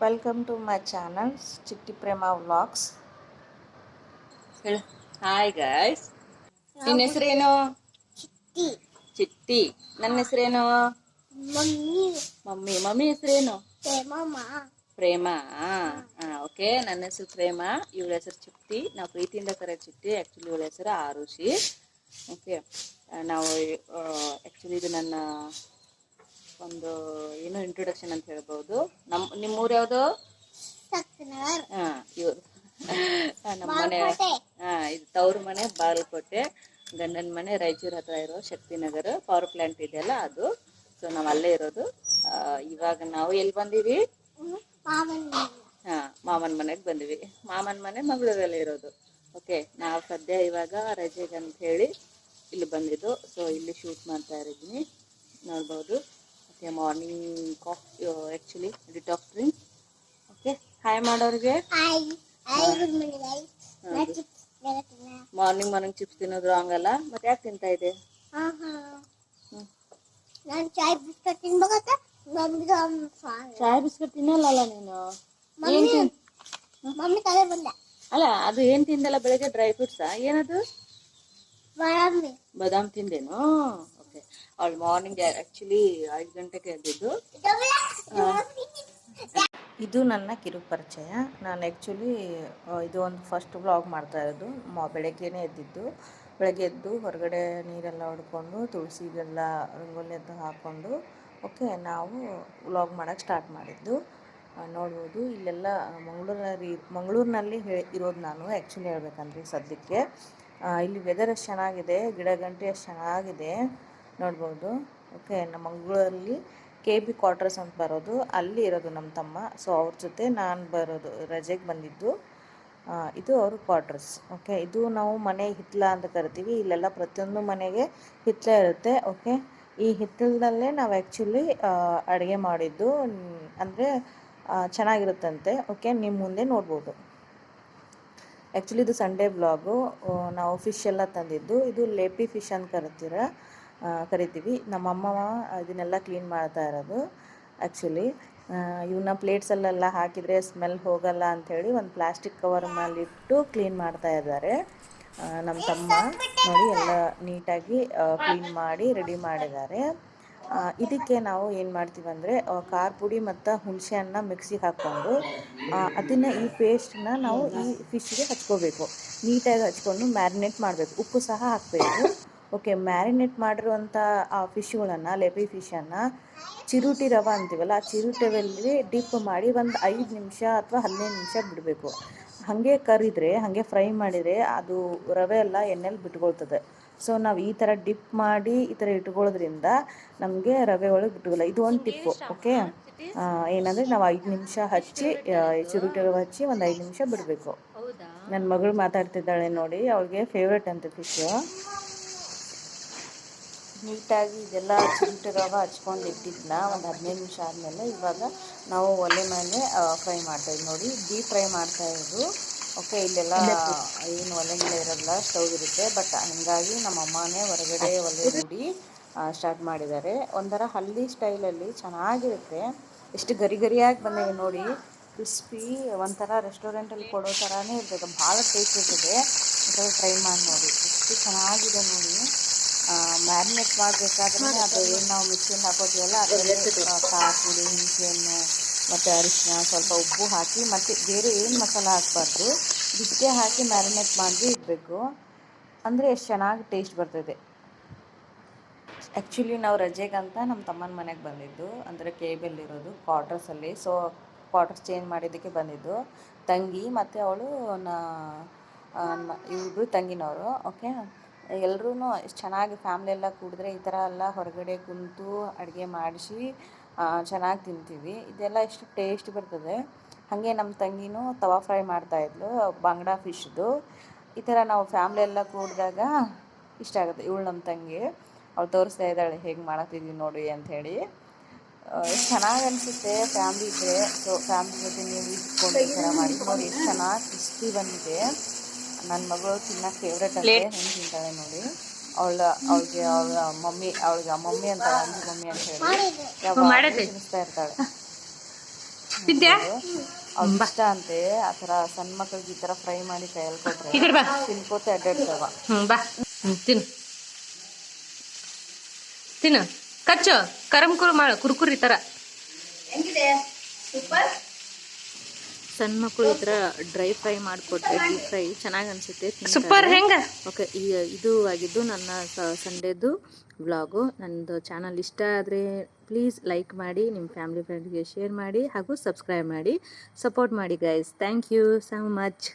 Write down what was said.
Welcome to my channel ಚಿಟ್ಟಿ ಪ್ರೇಮ vlogs. Hi guys, ನಿನ್ನ ಹೆಸರೇನು? ಚಿಟ್ಟಿ. ಚಿಟ್ಟಿ. ನನ್ನ ಹೆಸರೇನು? ಮಮ್ಮಿ. ಮಮ್ಮಿ. ಮಮ್ಮಿ ಹೆಸರೇನು? ಪ್ರೇಮಮ್ಮ. ಪ್ರೇಮ. ಓಕೆ, ನನ್ನ ಹೆಸರು ಪ್ರೇಮ, ಇವಳ ಹೆಸರು ಚಿಟ್ಟಿ. ನಾವು ಪ್ರೀತಿಯಿಂದ ಕರೆ ಚಿಟ್ಟಿ. ಆ್ಯಕ್ಚುಲಿ ಇವಳ ಹೆಸರು ಆರುಷಿ. ಓಕೆ, ನಾವು ಆ್ಯಕ್ಚುಲಿ ಇದು ನನ್ನ ಒಂದು ಏನು ಇಂಟ್ರೊಡಕ್ಷನ್ ಅಂತ ಹೇಳ್ಬೋದು. ನಿಮ್ಮೂರು ಯಾವುದು? ಇವರು ನಮ್ಮ ಮನೆ ಇದು ತವ್ರ ಮನೆ ಬಾಗಲಕೋಟೆ, ಗಂಡನ ಮನೆ ರಾಯಚೂರು ಹತ್ರ ಇರೋ ಶಕ್ತಿನಗರ. ಪವರ್ ಪ್ಲಾಂಟ್ ಇದೆಯಲ್ಲ ಅದು. ಸೊ ನಾವು ಅಲ್ಲೇ ಇರೋದು. ಇವಾಗ ನಾವು ಎಲ್ಲಿ ಬಂದೀವಿ? ಮಾಮನ ಮನೆಗೆ ಬಂದಿವಿ. ಮಾಮನ ಮನೆ ಮಂಗಳೂರಲ್ಲಿ ಇರೋದು. ಓಕೆ, ನಾವು ಸದ್ಯ ಇವಾಗ ರಜೆಗೆ ಅಂತ ಹೇಳಿ ಇಲ್ಲಿ ಬಂದಿದ್ದು. ಸೊ ಇಲ್ಲಿ ಶೂಟ್ ಮಾಡ್ತಾ ಇದ್ದೀನಿ, ನೋಡ್ಬೋದು. Okay, morning coffee actually detox drink. Okay, hi ಮಾಡೋರಿಗೆ. ಮಾರ್ನಿಂಗ್ ಚಿಪ್ಸ್ ತಿನ್ನೋದು ರಾಂಗ್ ಅಲ್ಲ, ಮತ್ತೆ ಯಾಕೆ ತಿಂತಾ ಇದೆ? ಚಾಯ್ ಬಿಸ್ಕೆಟ್ ತಿನ್ನಲ್ಲ ನೀನು? ಅಲ್ಲ, ಅದು ಏನ್ ತಿಂದಲ್ಲ ಬೆಳಗ್ಗೆ? ಡ್ರೈ ಫ್ರೂಟ್ಸಾ ಏನದು? ಬಾದಾಮ್ ತಿಂದೇನು? ಓಕೆ, ಅವಳು ಮಾರ್ನಿಂಗ್ ಆಕ್ಚುಲಿ 5 ಗಂಟೆಗೆ ಎದ್ದಿದ್ದು. ಇದು ನನ್ನ ಕಿರು ಪರಿಚಯ. ನಾನು ಆ್ಯಕ್ಚುಲಿ ಇದು ಒಂದು ಫಸ್ಟ್ ವ್ಲಾಗ್ ಮಾಡ್ತಾ ಇರೋದು. ಬೆಳಗ್ಗೆನೇ ಎದ್ದಿದ್ದು. ಬೆಳಗ್ಗೆ ಎದ್ದು ಹೊರಗಡೆ ನೀರೆಲ್ಲ ಹೊಡ್ಕೊಂಡು ತುಳಸಿಗೆಲ್ಲ ರಂಗೋಲಿ ಅಂತ ಹಾಕ್ಕೊಂಡು ಓಕೆ ನಾವು ವ್ಲಾಗ್ ಮಾಡೋಕ್ಕೆ ಸ್ಟಾರ್ಟ್ ಮಾಡಿದ್ದು. ನೋಡ್ಬೋದು ಇಲ್ಲೆಲ್ಲ ಮಂಗಳೂರಿನಲ್ಲಿ ಇರೋದು ನಾನು ಆ್ಯಕ್ಚುಲಿ ಹೇಳ್ಬೇಕಂದ್ರೆ ಸದ್ಯಕ್ಕೆ. ಇಲ್ಲಿ ವೆದರ್ ಎಷ್ಟು ಚೆನ್ನಾಗಿದೆ, ಗಿಡ ಗಂಟೆ ಎಷ್ಟು ಚೆನ್ನಾಗಿದೆ ನೋಡ್ಬೋದು. ಓಕೆ, ನಮ್ಮ ಮಂಗಳೂರಲ್ಲಿ KB ಕ್ವಾರ್ಟರ್ಸ್ ಅಂತ ಬರೋದು, ಅಲ್ಲಿ ಇರೋದು ನಮ್ಮ ತಮ್ಮ. ಸೊ ಅವ್ರ ಜೊತೆ ನಾನು ಬರೋದು, ರಜೆಗೆ ಬಂದಿದ್ದು. ಇದು ಅವ್ರ ಕ್ವಾರ್ಟರ್ಸ್. ಓಕೆ, ಇದು ನಾವು ಮನೆ ಹಿತ್ತಲ ಅಂತ ಕರಿತೀವಿ. ಇಲ್ಲೆಲ್ಲ ಪ್ರತಿಯೊಂದು ಮನೆಗೆ ಹಿತ್ತಲ ಇರುತ್ತೆ. ಓಕೆ, ಈ ಹಿತ್ತಲದಲ್ಲೇ ನಾವು ಆ್ಯಕ್ಚುಲಿ ಅಡುಗೆ ಮಾಡಿದ್ದು, ಅಂದರೆ ಚೆನ್ನಾಗಿರುತ್ತಂತೆ. ಓಕೆ, ನಿಮ್ಮ ಮುಂದೆ ನೋಡ್ಬೋದು. ಆ್ಯಕ್ಚುಲಿ ಇದು ಸಂಡೇ ಬ್ಲಾಗು. ನಾವು ಫಿಶ್ ಎಲ್ಲ ತಂದಿದ್ದು. ಇದು ಲೇಪಿ ಫಿಶ್ ಅಂತ ಕರಿತೀವಿ. ನಮ್ಮಮ್ಮ ಇದನ್ನೆಲ್ಲ ಕ್ಲೀನ್ ಮಾಡ್ತಾ ಇರೋದು. ಆ್ಯಕ್ಚುಲಿ ಇವನ್ನ ಪ್ಲೇಟ್ಸಲ್ಲೆಲ್ಲ ಹಾಕಿದರೆ ಸ್ಮೆಲ್ ಹೋಗಲ್ಲ ಅಂಥೇಳಿ ಒಂದು ಪ್ಲಾಸ್ಟಿಕ್ ಕವರ್ ಮೇಲಿಟ್ಟು ಕ್ಲೀನ್ ಮಾಡ್ತಾ ಇದ್ದಾರೆ. ನಮ್ಮ ತಮ್ಮ ನೋಡಿ ಎಲ್ಲ ನೀಟಾಗಿ ಕ್ಲೀನ್ ಮಾಡಿ ರೆಡಿ ಮಾಡಿದ್ದಾರೆ. ಇದಕ್ಕೆ ನಾವು ಏನು ಮಾಡ್ತೀವಿ ಅಂದರೆ ಖಾರ ಪುಡಿ ಮತ್ತು ಹುಣಸೆಹಣ್ಣ ಮಿಕ್ಸಿಗೆ ಹಾಕ್ಕೊಂಡು ಅದನ್ನು ಈ ಪೇಸ್ಟನ್ನ ನಾವು ಈ ಫಿಶ್ಗೆ ಹಚ್ಕೋಬೇಕು. ನೀಟಾಗಿ ಹಚ್ಕೊಂಡು ಮ್ಯಾರಿನೇಟ್ ಮಾಡಬೇಕು. ಉಪ್ಪು ಸಹ ಹಾಕಬೇಕು. ಓಕೆ, ಮ್ಯಾರಿನೇಟ್ ಮಾಡಿರುವಂಥ ಆ ಫಿಶ್ಗಳನ್ನು, ಲೆಪಿ ಫಿಶನ್ನು ಚಿರುಟಿ ರವೆ ಅಂತೀವಲ್ಲ, ಆ ಚಿರುಟಿ ರವೆಯಲ್ಲಿ ಡಿಪ್ ಮಾಡಿ ಒಂದು 5 ನಿಮಿಷ ಅಥವಾ 15 ನಿಮಿಷ ಬಿಡಬೇಕು. ಹಾಗೆ ಕರಿದರೆ, ಹಾಗೆ ಫ್ರೈ ಮಾಡಿದರೆ ಅದು ರವೆ ಎಲ್ಲ ಎಣ್ಣೆಲಿ ಬಿಟ್ಕೊಳ್ತದೆ. ಸೊ ನಾವು ಈ ಥರ ಡಿಪ್ ಮಾಡಿ ಈ ಥರ ಇಟ್ಕೊಳ್ಳೋದ್ರಿಂದ ನಮಗೆ ರವೆ ಒಳಗೆ ಬಿಟ್ಕೊಳ್ಳಲ್ಲ. ಇದು ಒಂದು ಟಿಪ್ಪು. ಓಕೆ, ಏನಂದರೆ ನಾವು 5 ನಿಮಿಷ ಹಚ್ಚಿ ಚಿರುಟಿ ರವೆ ಹಚ್ಚಿ ಒಂದು 5 ನಿಮಿಷ ಬಿಡಬೇಕು. ನನ್ನ ಮಗಳು ಮಾತಾಡ್ತಿದ್ದಾಳೆ ನೋಡಿ, ಅವಳಿಗೆ ಫೇವ್ರೇಟ್ ಅಂತ ಫಿಶ್ಶು. ನೀಟಾಗಿ ಇದೆಲ್ಲ ಚಿರುಟಿ ರವೆ ಹಚ್ಕೊಂಡು ಇಟ್ಟಿದ್ದನ್ನ ಒಂದು 15 ನಿಮಿಷ ಆದಮೇಲೆ ಇವಾಗ ನಾವು ಒಲೆ ಮೇಲೆ ಫ್ರೈ ಮಾಡ್ತಾಯಿದ್ವಿ ನೋಡಿ. Deep fry ಮಾಡ್ತಾಯಿದ್ದು. ಓಕೆ, ಇಲ್ಲೆಲ್ಲ ಏನು ಒಲೆ ಮೇಲೆ ಇರೋಲ್ಲ, ಸ್ಟವ್ ಇರುತ್ತೆ. ಬಟ್ ಹಂಗಾಗಿ ನಮ್ಮ ಅಮ್ಮನೇ ಹೊರಗಡೆ ಒಲೆ ಹೂಡಿ ಸ್ಟಾರ್ಟ್ ಮಾಡಿದ್ದಾರೆ. ಒಂಥರ ಹಳ್ಳಿ ಸ್ಟೈಲಲ್ಲಿ ಚೆನ್ನಾಗಿರುತ್ತೆ. ಎಷ್ಟು ಗರಿಯಾಗಿ ಬಂದಿದೆ ನೋಡಿ, ಕ್ರಿಸ್ಪಿ. ಒಂಥರ ರೆಸ್ಟೋರೆಂಟಲ್ಲಿ ಕೊಡೋ ಥರನೇ ಇರ್ತದೆ, ಭಾಳ ಟೇಸ್ಟ್ ಇರ್ತದೆ. ಒಂಥರ ಟ್ರೈ ಮಾಡಿ ನೋಡಿ, ಎಷ್ಟು ಚೆನ್ನಾಗಿದೆ ನೋಡಿ. ಮ್ಯಾರಿನೇಟ್ ಮಾಡಬೇಕಾದ್ರೆ ಅದು ಏನು ನಾವು ಮಿಕ್ಸಿಯಲ್ಲಿ ಹಾಕೋತೀವಲ್ಲ, ಅದರಲ್ಲಿ ಖಾರ ಪುಡಿ, ಹುಣಸೆಹಣ್ಣು ಮತ್ತು ಅರಿಶಿನ, ಸ್ವಲ್ಪ ಉಪ್ಪು ಹಾಕಿ ಮತ್ತು ಬೇರೆ ಏನು ಮಸಾಲ ಹಾಕಬಾರ್ದು, ಇಷ್ಟೇ ಹಾಕಿ ಮ್ಯಾರಿನೇಟ್ ಮಾಡಿ ಇಡಬೇಕು. ಅಂದರೆ ಎಷ್ಟು ಚೆನ್ನಾಗಿ ಟೇಸ್ಟ್ ಬರ್ತದೆ. ಆ್ಯಕ್ಚುಲಿ ನಾವು ರಜೆಗಂತ ನಮ್ಮ ತಮ್ಮನ ಮನೆಗೆ ಬಂದಿದ್ದು, ಅಂದರೆ KBಯಲ್ಲಿರೋದು ಕ್ವಾರ್ಟರ್ಸಲ್ಲಿ. ಸೊ ಕ್ವಾರ್ಟರ್ಸ್ ಚೇಂಜ್ ಮಾಡಿದ್ದಕ್ಕೆ ಬಂದಿದ್ದು. ತಂಗಿ ಮತ್ತು ಅವಳು ಇಬ್ಬರು ತಂಗಿನವರು. ಓಕೆ, ಎಲ್ಲರೂ ಎಷ್ಟು ಚೆನ್ನಾಗಿ ಫ್ಯಾಮ್ಲಿ ಎಲ್ಲ ಕೂಡಿದ್ರೆ ಈ ಥರ ಎಲ್ಲ ಹೊರಗಡೆ ಕುಂತು ಅಡುಗೆ ಮಾಡಿಸಿ ಚೆನ್ನಾಗಿ ತಿಂತೀವಿ. ಇದೆಲ್ಲ ಎಷ್ಟು ಟೇಸ್ಟ್ ಬರ್ತದೆ. ಹಾಗೆ ನಮ್ಮ ತಂಗಿನೂ ತವಾ ಫ್ರೈ ಮಾಡ್ತಾಯಿದ್ಲು, ಬಾಂಗ್ಡಾ ಫಿಶ್ದು. ಈ ಥರ ನಾವು ಫ್ಯಾಮ್ಲಿ ಎಲ್ಲ ಕೂಡಿದಾಗ ಇಷ್ಟ ಆಗುತ್ತೆ. ಇವಳು ನಮ್ಮ ತಂಗಿ, ಅವಳು ತೋರಿಸ್ತಾ ಇದ್ದಾಳೆ ಹೇಗೆ ಮಾಡತ್ತಿದ್ವಿ ನೋಡಿ ಅಂಥೇಳಿ. ಎಷ್ಟು ಚೆನ್ನಾಗಿ ಅನಿಸುತ್ತೆ ಫ್ಯಾಮ್ಲಿ ಇದ್ದರೆ. ಸೊ ಫ್ಯಾಮ್ಲಿ ಜೊತೆ ನೀವು ಇಟ್ಕೊಂಡು ಈ ಥರ ಮಾಡಿ ನೋಡಿ, ಎಷ್ಟು ಚೆನ್ನಾಗಿ ಕ್ರಿಸ್ಪಿ ಬಂದಿದೆ. ನನ್ನ ಮಗಳು ತಿನ್ನೋಕೆ ಫೇವ್ರೇಟ್ ಅಂತ ಹೆಂಗೆ ತಿಂತಾಳೆ ನೋಡಿ. ಅವಳಿಗೆ ಅವಳ ಮಮ್ಮಿ ಅಂತ ಅಂಜು ಮಮ್ಮಿ ಅಂತ ಹೇಳಿ ಯಾವಾಗ ತಿನ್ನಿಸ್ತಾ ಇರ್ತಾಳೆ. ವಿದ್ಯಾ ಅವ್ರಿಗೆ ಇಷ್ಟ ಅಂತೆ ಆ ಥರ ಸಣ್ಣ ಮಕ್ಳಿಗೆ ಈ ಥರ ಫ್ರೈ ಮಾಡಿ ಕೈಯಲ್ಲಿ ಕೊಟ್ರೆ ಈ ಕಡೆ ಬಾ ತಿನ್ಕೋತ ಅಡ್ಡಾಡ್ತಾವ. ಬಾ ತಿನ್ನು ತಿನ್ನು ಕಚ್ಚು ಕರಂ ಕುರು ಮಾಡು ಕುರ್ಕುರಿ ಥರ. ಸಣ್ಣ ಮಕ್ಕಳು ಈ ಥರ ಡ್ರೈ ಫ್ರೈ ಮಾಡಿಕೊಟ್ರೆ ಡೀಪ್ ಫ್ರೈ ಚೆನ್ನಾಗಿ ಅನಿಸುತ್ತೆ. ಸೂಪರ್ ಹೆಂಗ. ಓಕೆ, ಇದು ಆಗಿದ್ದು ನನ್ನ ಸಂಡೇದು ವ್ಲಾಗು. ನನ್ನದು ಚಾನಲ್ ಇಷ್ಟ ಆದರೆ ಪ್ಲೀಸ್ ಲೈಕ್ ಮಾಡಿ, ನಿಮ್ಮ ಫ್ಯಾಮಿಲಿ ಫ್ರೆಂಡ್ಗೆ ಶೇರ್ ಮಾಡಿ ಹಾಗೂ ಸಬ್ಸ್ಕ್ರೈಬ್ ಮಾಡಿ, ಸಪೋರ್ಟ್ ಮಾಡಿ guys. Thank you so much.